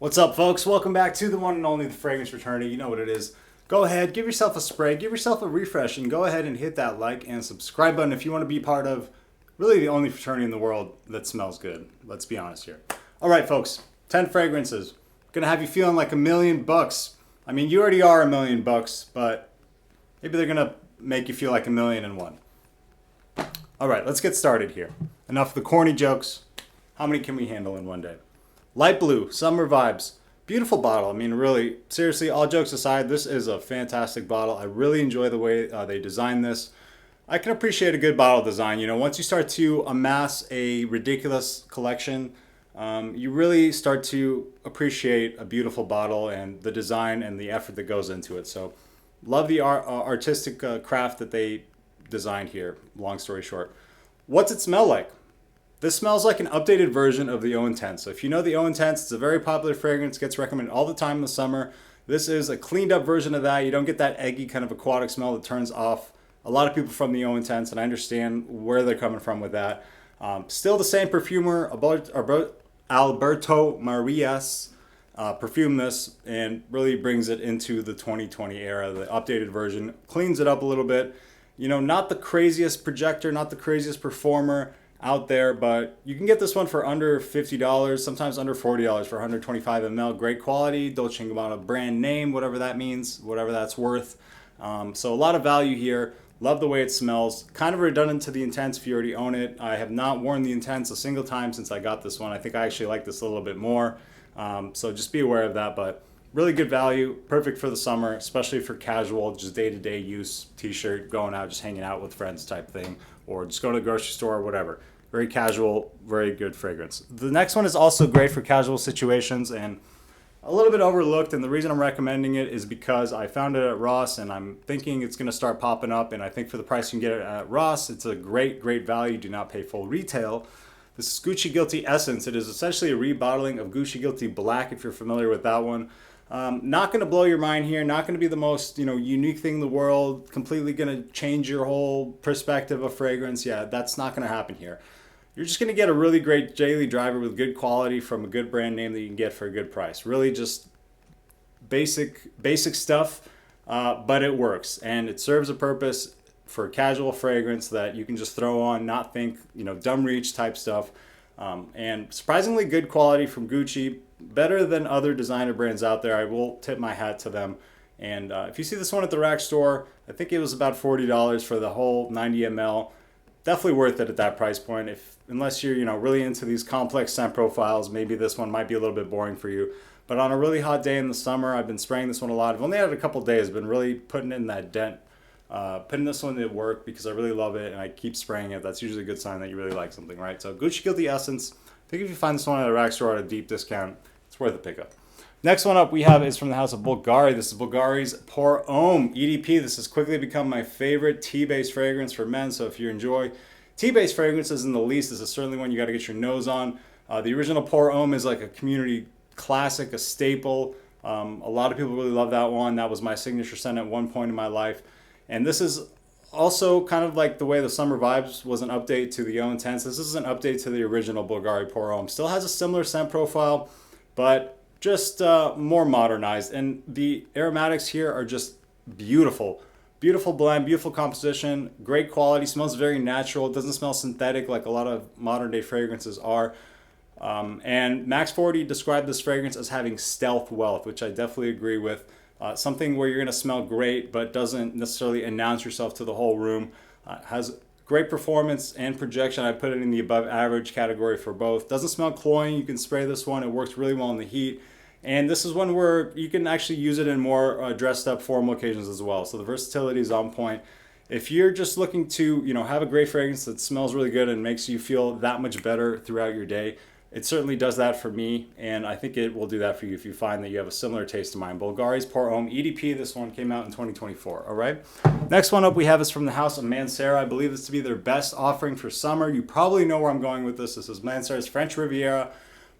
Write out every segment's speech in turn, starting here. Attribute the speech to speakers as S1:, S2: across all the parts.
S1: What's up, folks? Welcome back to the one and only The Fragrance Fraternity. You know what it is. Go ahead, give yourself a spray, give yourself a refresh, and go ahead and hit that like and subscribe button if you want to be part of really the only fraternity in the world that smells good. Let's be honest here. All right, folks, 10 fragrances. Gonna have you feeling like $1,000,000. I mean, you already are $1,000,000, but maybe they're gonna make you feel like 1,000,001. All right, let's get started here. Enough of the corny jokes. How many can we handle in one day? Light blue, summer vibes. Beautiful bottle. I mean, really, seriously, all jokes aside, this is a fantastic bottle. I really enjoy the way they designed this. I can appreciate a good bottle design. You know, once you start to amass a ridiculous collection, you really start to appreciate a beautiful bottle and the design and the effort that goes into it. So, love the artistic craft that they designed here, long story short. What's it smell like? This smells like an updated version of the O Intense. So if you know the O Intense, it's a very popular fragrance, gets recommended all the time in the summer. This is a cleaned up version of that. You don't get that eggy kind of aquatic smell that turns off a lot of people from the O Intense, and I understand where they're coming from with that. Still the same perfumer, Alberto Marias, perfumed this and really brings it into the 2020 era. The updated version cleans it up a little bit. You know, not the craziest projector, not the craziest performer out there, but you can get this one for under $50, sometimes under $40 for 125 ml. Great quality, Dolce & Gabanna brand name, whatever that means, whatever that's worth. So a lot of value here. Love the way it smells. Kind of redundant to the Intense if you already own it. I have not worn the Intense a single time since I got this one. I think I actually like this a little bit more. So just be aware of that, but really good value, perfect for the summer, especially for casual, just day-to-day use, t-shirt, going out, just hanging out with friends type thing, or just going to the grocery store or whatever. Very casual, very good fragrance. The next one is also great for casual situations and a little bit overlooked, and the reason I'm recommending it is because I found it at Ross and I'm thinking it's going to start popping up, and I think for the price you can get it at Ross, it's a great value. Do not pay full retail. This is Gucci Guilty Essence. It is essentially a rebottling of Gucci Guilty Black, if you're familiar with that one. Not going to blow your mind here, not going to be the most, unique thing in the world, completely going to change your whole perspective of fragrance. Yeah, that's not going to happen here. You're just going to get a really great daily driver with good quality from a good brand name that you can get for a good price. Really just basic stuff, but it works and it serves a purpose for a casual fragrance that you can just throw on, not think, dumb reach type stuff. And surprisingly good quality from Gucci, better than other designer brands out there. I will tip my hat to them. And if you see this one at the rack store, I think it was about $40 for the whole 90 ml. Definitely worth it at that price point. Unless you're really into these complex scent profiles, maybe this one might be a little bit boring for you. But on a really hot day in the summer, I've been spraying this one a lot. I've only had it a couple days, been really putting it in that dent. Putting this one to work because I really love it and I keep spraying it. That's usually a good sign that you really like something, right? So Gucci Guilty Essence. I think if you find this one at a rack store at a deep discount, it's worth a pickup. Next one up we have is from the house of Bulgari. This is Bulgari's Pore Homme EDP. This has quickly become my favorite tea-based fragrance for men. So if you enjoy tea-based fragrances in the least, this is certainly one you got to get your nose on. The original Pore Homme is like a community classic, a staple. A lot of people really love that one. That was my signature scent at one point in my life. And this is also kind of like the way the Summer Vibes was an update to the O Intense. This is an update to the original Bulgari Pore Homme. Still has a similar scent profile, but just more modernized. And the aromatics here are just beautiful. Beautiful blend, beautiful composition, great quality, smells very natural. It doesn't smell synthetic like a lot of modern day fragrances are. And Max 40 described this fragrance as having stealth wealth, which I definitely agree with. Something where you're going to smell great, but doesn't necessarily announce yourself to the whole room. Has great performance and projection. I put it in the above average category for both. Doesn't smell cloying. You can spray this one. It works really well in the heat. And this is one where you can actually use it in more dressed up formal occasions as well. So the versatility is on point. If you're just looking to, have a great fragrance that smells really good and makes you feel that much better throughout your day, it certainly does that for me, and I think it will do that for you if you find that you have a similar taste to mine. Bulgari's Pore Homme EDP, this one came out in 2024, all right? Next one up we have is from the house of Mancera. I believe this to be their best offering for summer. You probably know where I'm going with this. This is Mancera's French Riviera.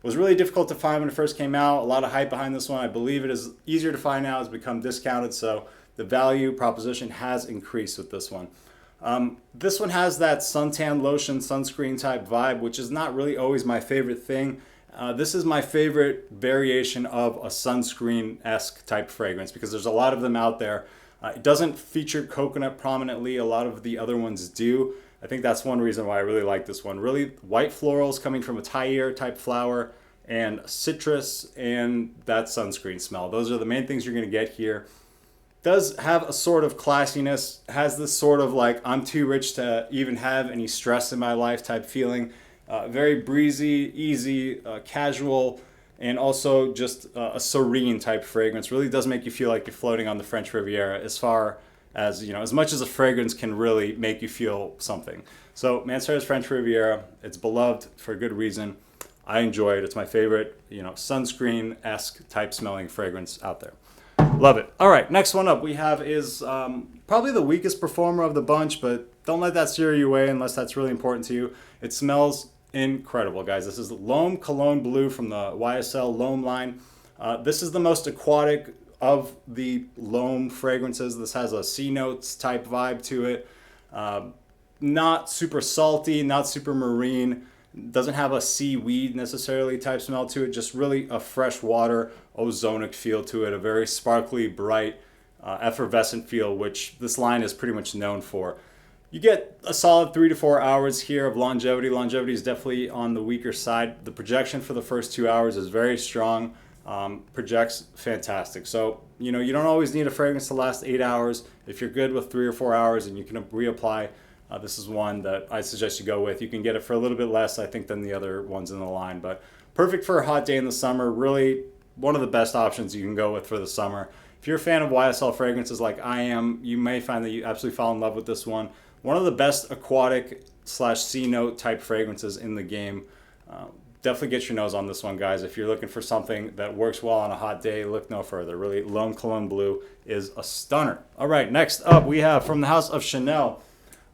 S1: Was really difficult to find when it first came out. A lot of hype behind this one. I believe it is easier to find now. It's become discounted, so the value proposition has increased with this one. This one has that suntan lotion, sunscreen type vibe, which is not really always my favorite thing. This is my favorite variation of a sunscreen-esque type fragrance because there's a lot of them out there. It doesn't feature coconut prominently. A lot of the other ones do. I think that's one reason why I really like this one. Really white florals coming from a Tyre type flower and citrus and that sunscreen smell. Those are the main things you're going to get here. Does have a sort of classiness, has this sort of like I'm too rich to even have any stress in my life type feeling. Very breezy, easy, casual, and also just a serene type fragrance. Really does make you feel like you're floating on the French Riviera as far as, you know, as much as a fragrance can really make you feel something. So Mancera's French Riviera, it's beloved for a good reason. I enjoy it. It's my favorite, you know, sunscreen-esque type smelling fragrance out there. Love it. All right, next one up we have is probably the weakest performer of the bunch, but don't let that steer you away unless that's really important to you. It smells incredible, guys. This is Lom Cologne Blue from the YSL Lom line. This is the most aquatic of the Lom fragrances. This has a sea notes type vibe to it. Not super salty, not super marine. Doesn't have a seaweed necessarily type smell to it. Just really a freshwater, ozonic feel to it. A very sparkly, bright, effervescent feel, which this line is pretty much known for. You get a solid 3 to 4 hours here of longevity. Longevity is definitely on the weaker side. The projection for the first 2 hours is very strong. Projects fantastic. So, you know, you don't always need a fragrance to last 8 hours. If you're good with 3 or 4 hours and you can reapply, this is one that I suggest you go with. You can get it for a little bit less, I think, than the other ones in the line. But perfect for a hot day in the summer. Really one of the best options you can go with for the summer. If you're a fan of YSL fragrances like I am, you may find that you absolutely fall in love with this one. One of the best aquatic / sea note type fragrances in the game. Definitely get your nose on this one, guys. If you're looking for something that works well on a hot day, look no further. Really, Lom Cologne Blue is a stunner. All right, next up we have from the house of Chanel.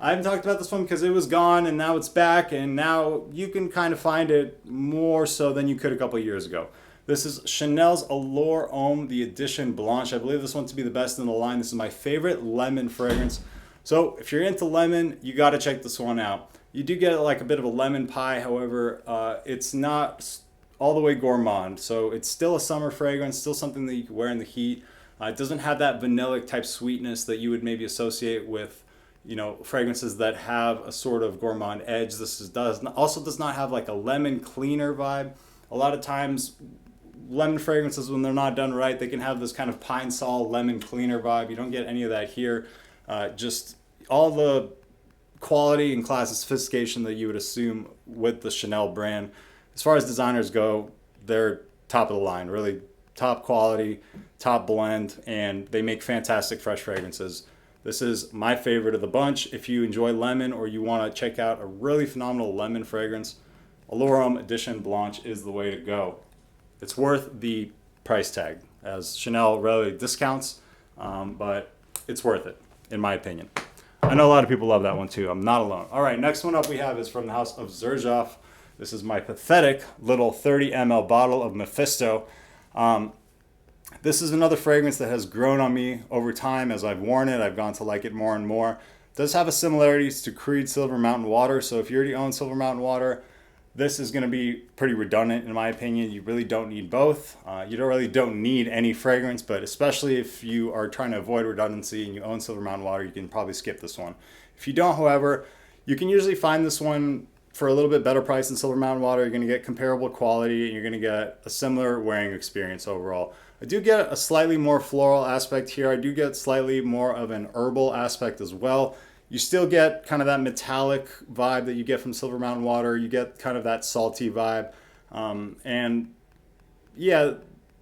S1: I haven't talked about this one because it was gone and now it's back, and now you can kind of find it more so than you could a couple of years ago. This is Chanel's Allure Homme, the edition Blanche. I believe this one to be the best in the line. This is my favorite lemon fragrance. So if you're into lemon, you got to check this one out. You do get like a bit of a lemon pie, however, it's not all the way gourmand. So it's still a summer fragrance, still something that you can wear in the heat. It doesn't have that vanillic type sweetness that you would maybe associate with, you know, fragrances that have a sort of gourmand edge. This also does not have like a lemon cleaner vibe. A lot of times lemon fragrances, when they're not done right, they can have this kind of pine sol lemon cleaner vibe. You don't get any of that here. Just all the quality and class and sophistication that you would assume with the Chanel brand. As far as designers go, they're top of the line, really top quality, top blend, and they make fantastic fresh fragrances. This is my favorite of the bunch. If you enjoy lemon or you want to check out a really phenomenal lemon fragrance, Allure Homme Edition Blanche is the way to go. It's worth the price tag, as Chanel rarely discounts, but it's worth it, in my opinion. I know a lot of people love that one too. I'm not alone. All right, next one up we have is from the house of Xerjoff. This is my pathetic little 30 ml bottle of Mefisto. This is another fragrance that has grown on me over time. As I've worn it, I've gone to like it more and more. It does have a similarities to Creed Silver Mountain Water. So if you already own Silver Mountain Water, this is going to be pretty redundant in my opinion. You really don't need both. You don't need any fragrance, but especially if you are trying to avoid redundancy and you own Silver Mountain Water, you can probably skip this one. If you don't, however, you can usually find this one for a little bit better price than Silver Mountain Water. You're going to get comparable quality and you're going to get a similar wearing experience overall. I do get a slightly more floral aspect here. I do get slightly more of an herbal aspect as well. You still get kind of that metallic vibe that you get from Silver Mountain Water. You get kind of that salty vibe. And yeah,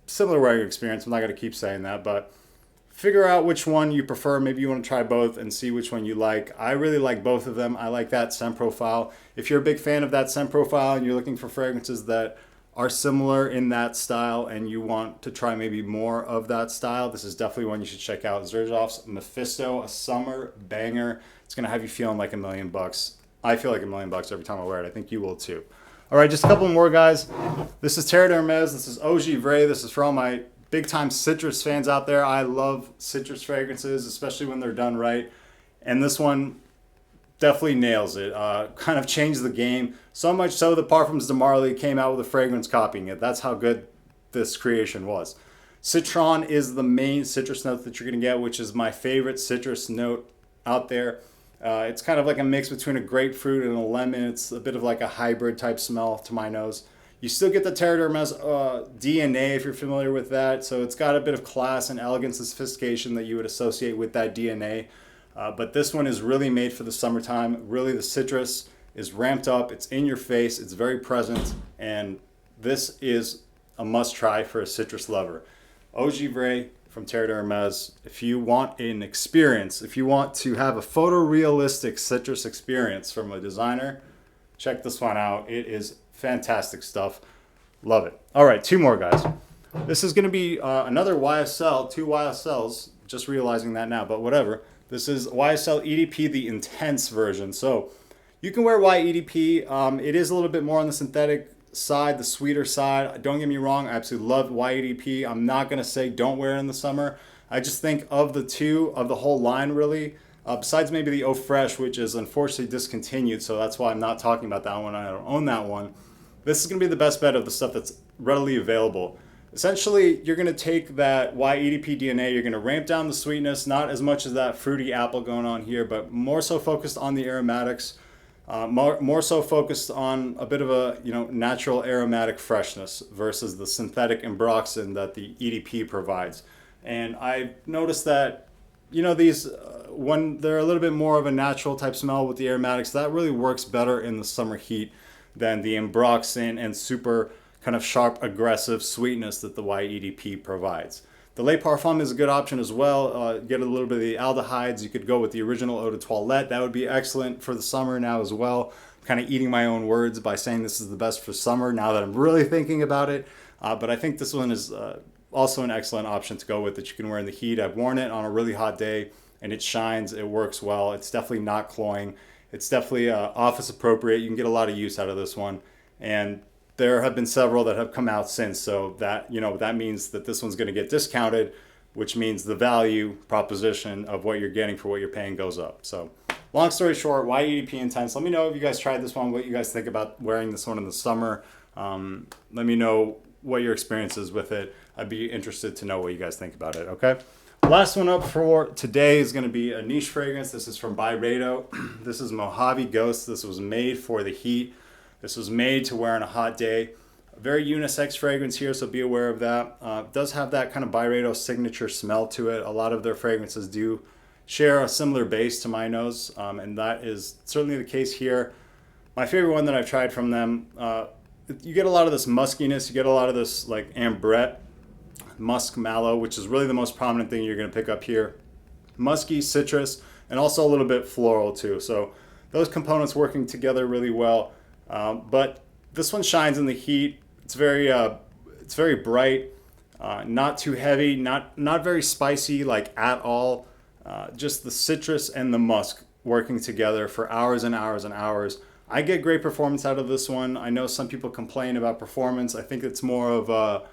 S1: similar wearing experience. I'm not going to keep saying that, but figure out which one you prefer. Maybe you want to try both and see which one you like. I really like both of them. I like that scent profile. If you're a big fan of that scent profile and you're looking for fragrances that are similar in that style and you want to try maybe more of that style, this is definitely one you should check out. Xerjoff's Mefisto, a summer banger. It's going to have you feeling like $1 million. I feel like $1 million every time I wear it. I think you will too. All right, just a couple more, guys. This is Terre Hermes. This is Givree. This is for all my big time citrus fans out there. I love citrus fragrances, especially when they're done right. And this one definitely nails it. Kind of changed the game. So much so the Parfums de Marly came out with a fragrance copying it. That's how good this creation was. Citron is the main citrus note that you're going to get, which is my favorite citrus note out there. It's kind of like a mix between a grapefruit and a lemon. It's a bit of like a hybrid type smell to my nose. You still get the Terre d'Hermes DNA if you're familiar with that. So it's got a bit of class and elegance and sophistication that you would associate with that DNA. But this one is really made for the summertime. Really, the citrus is ramped up. It's in your face. It's very present. And this is a must try for a citrus lover. Eau Givree from Terre d'Hermes. If you want an experience, if you want to have a photorealistic citrus experience from a designer, check this one out. It is fantastic stuff. Love it. All right, 2 more, guys. This is going to be another YSL, 2 YSLs. Just realizing that now, but whatever. This is YSL EDP, the Intense version. So you can wear YEDP. It is a little bit more on the synthetic side, the sweeter side. Don't get me wrong, I absolutely love YEDP. I'm not going to say don't wear it in the summer. I just think of the two, of the whole line really, besides maybe the Eau Fraiche, which is unfortunately discontinued, so that's why I'm not talking about that one. I don't own that one. This is going to be the best bet of the stuff that's readily available. Essentially, you're going to take that YEDP DNA, you're going to ramp down the sweetness, not as much as that fruity apple going on here, but more so focused on the aromatics. More so focused on a bit of a natural aromatic freshness versus the synthetic ambroxan that the EDP provides. And I noticed that these when they're a little bit more of a natural type smell with the aromatics, that really works better in the summer heat than the ambroxan and super kind of sharp aggressive sweetness that the YEDP provides. The Le Parfum is a good option as well. Get a little bit of the aldehydes. You could go with the original Eau de Toilette. That would be excellent for the summer now as well. I'm kind of eating my own words by saying this is the best for summer now that I'm really thinking about it. But I think this one is also an excellent option to go with that you can wear in the heat. I've worn it on a really hot day and it shines. It works well. It's definitely not cloying. It's definitely office appropriate. You can get a lot of use out of this one. And there have been several that have come out since, so that that means that this one's going to get discounted, which means the value proposition of what you're getting for what you're paying goes up. So long story short, YEDP Intense. Let me know if you guys tried this one, what you guys think about wearing this one in the summer. Let me know what your experience is with it. I'd be interested to know what you guys think about it, okay? Last one up for today is going to be a niche fragrance. This is from Byredo. This is Mojave Ghost. This was made for the heat. This was made to wear on a hot day. A very unisex fragrance here, so be aware of that. It does have that kind of Byredo signature smell to it. A lot of their fragrances do share a similar base to my nose, and that is certainly the case here. My favorite one that I've tried from them, you get a lot of this muskiness, you get a lot of this like ambrette, musk mallow, which is really the most prominent thing you're going to pick up here. Musky, citrus, and also a little bit floral too. So those components working together really well. But this one shines in the heat. It's very bright, not too heavy, not very spicy like at all. Just the citrus and the musk working together for hours and hours and hours. I get great performance out of this one. I know some people complain about performance. I think it's more of a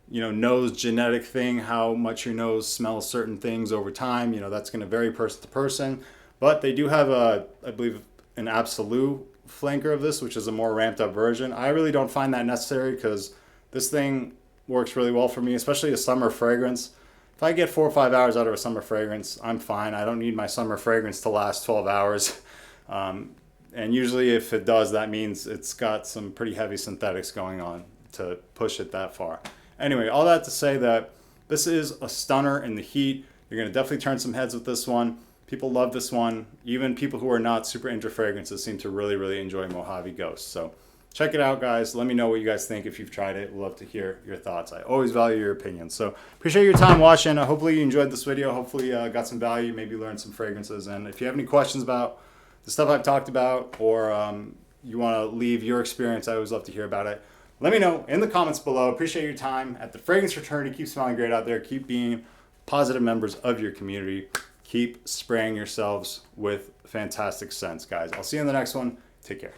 S1: nose genetic thing, how much your nose smells certain things over time. That's going to vary person to person. But they do have I believe, an absolute flanker of this, which is a more ramped up version. I really don't find that necessary because this thing works really well for me, especially a summer fragrance. If I get 4 or 5 hours out of a summer fragrance, I'm fine. I don't need my summer fragrance to last 12 hours. And usually if it does, that means it's got some pretty heavy synthetics going on to push it that far. Anyway, all that to say that this is a stunner in the heat. You're going to definitely turn some heads with this one. People love this one. Even people who are not super into fragrances seem to really, really enjoy Mojave Ghost. So check it out, guys. Let me know what you guys think if you've tried it. We'd love to hear your thoughts. I always value your opinions. So appreciate your time watching. Hopefully you enjoyed this video. Hopefully got some value, maybe learned some fragrances. And if you have any questions about the stuff I've talked about, or you want to leave your experience, I always love to hear about it. Let me know in the comments below. Appreciate your time at the Fragrance Fraternity. Keep smelling great out there. Keep being positive members of your community. Keep spraying yourselves with fantastic scents, guys. I'll see you in the next one. Take care.